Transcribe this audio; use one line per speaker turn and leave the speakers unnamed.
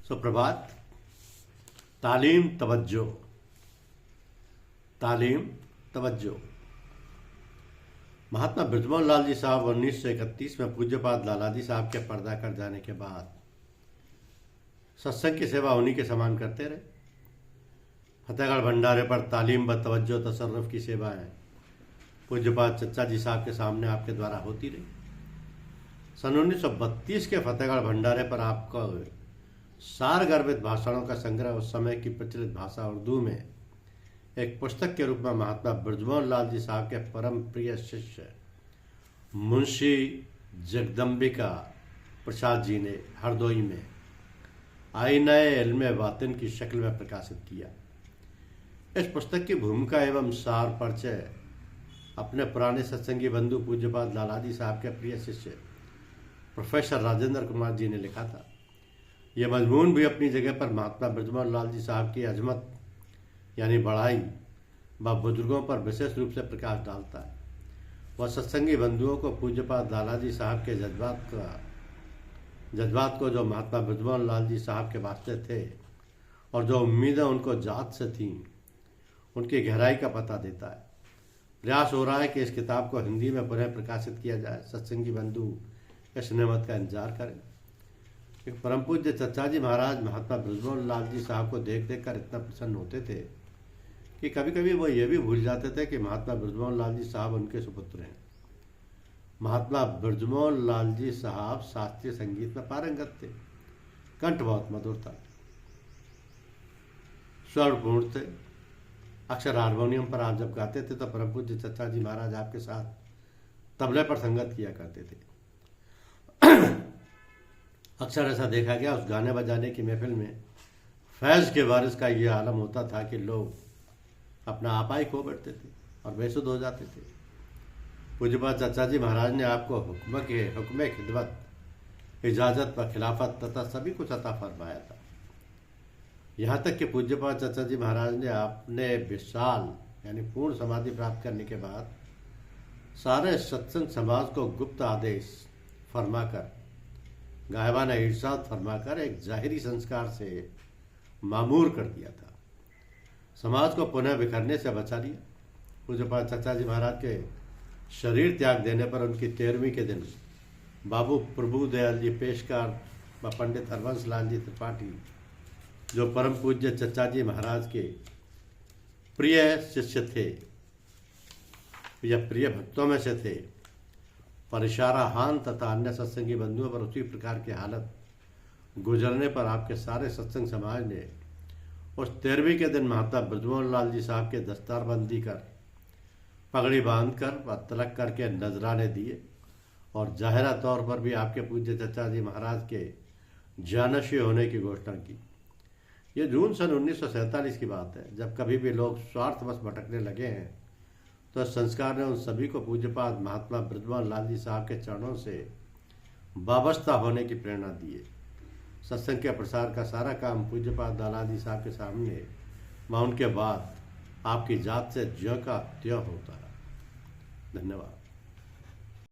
सुप्रभात। तालीम तवज्जो, तालीम तवज्जो। महात्मा बृजमोहन लाल जी साहब 1931 में पूज्यपाद लालाजी साहब के पर्दा कर जाने के बाद सत्संग की सेवा उन्हीं के समान करते रहे। फतेहगढ़ भंडारे पर तालीम व तवज्जो तसर्रुफ की सेवाएं पूज्यपाद चच्चा जी साहब के सामने आपके द्वारा होती रही। सन 1932 के फतेहगढ़ भंडारे पर आपका सार गर्भित भाषणों का संग्रह उस समय की प्रचलित भाषा उर्दू में एक पुस्तक के रूप में महात्मा बृजमोहन लाल जी साहब के परम प्रिय शिष्य मुंशी जगदम्बिका प्रसाद जी ने हरदोई में आईने इल्मे बातिन की शक्ल में प्रकाशित किया। इस पुस्तक की भूमिका एवं सार परिचय अपने पुराने सत्संगी बंधु पूज्यपाद लालाजी साहब के प्रिय शिष्य प्रोफेसर राजेंद्र कुमार जी ने लिखा था। यह मजमून भी अपनी जगह पर महात्मा बृजमोहन लाल जी साहब की अजमत यानी बढ़ाई व बुजुर्गों पर विशेष रूप से प्रकाश डालता है। वह सत्संगी बंधुओं को पूज्यपाद लालाजी साहब के जज्बात को जो महात्मा बृजमोहन लाल जी साहब के वास्ते थे और जो उम्मीदें उनको जात से थीं, उनकी गहराई का पता देता है। प्रयास हो रहा है कि इस किताब को हिंदी में पुनः प्रकाशित किया जाए। सत्संगी बंधु इस नेमत का इंतजार करें। परम पूज्य चच्चा जी महाराज महात्मा बृजमोहन लाल जी साहब को देख देख कर इतना प्रसन्न होते थे कि कभी कभी वो ये भी भूल जाते थे कि महात्मा बृजमोहन लाल जी साहब उनके सुपुत्र हैं। महात्मा बृजमोहन लाल जी साहब शास्त्रीय संगीत में पारंगत थे। कंठ बहुत मधुर था, स्वर पूर्ण थे। अक्सर हारमोनियम पर आप जब गाते थे तो परम पूज्य चच्चा जी महाराज आपके साथ तबले पर संगत किया करते थे। अक्सर ऐसा देखा गया उस गाने बजाने की महफिल में फैज़ के वारिस का ये आलम होता था कि लोग अपना आपा ही खो बैठते थे और बेसुध हो जाते थे। पूज्यपाद चच्चा जी महाराज ने आपको हुक्म खिदमत, इजाज़त व खिलाफत तथा सभी कुछ अता फरमाया था। यहाँ तक कि पूज्यपाद चच्चा जी महाराज ने आपने विशाल यानी पूर्ण समाधि प्राप्त करने के बाद सारे सत्संग समाज को गुप्त आदेश फरमाकर, गायबाना इरशाद फरमाकर एक जाहिरी संस्कार से मामूर कर दिया था। समाज को पुनः बिखरने से बचा लिया। पूज्यपाद चच्चा जी महाराज के शरीर त्याग देने पर उनकी 13वीं के दिन बाबू प्रभु दयाल जी पेशकार व पंडित हरवंश लाल जी त्रिपाठी, जो परम पूज्य चच्चा जी महाराज के प्रिय शिष्य थे या प्रिय भक्तों में से थे, पर इशारा हान तथा अन्य सत्संगी बंधुओं पर उसी प्रकार की हालत गुजरने पर आपके सारे सत्संग समाज ने उस 13वीं के दिन महात्मा बृजमोहन लाल जी साहब के दस्तारबंदी कर, पगड़ी बांधकर व तलक करके नजराने दिए और जाहिरा तौर पर भी आपके पूज्य चच्चा जी महाराज के जानशी होने की घोषणा की। ये जून सन 1947 की बात है। जब कभी भी लोग स्वार्थवश भटकने लगे हैं तो संस्कार ने उन सभी को पूज्यपाद महात्मा बृजमोहन लाल जी साहब के चरणों से वाबस्ता होने की प्रेरणा दी है। सत्संग के प्रसार का सारा काम पूज्यपाद लालाजी साहब के सामने व उनके बाद आपकी जात से ज्यों का त्यों होता है। धन्यवाद।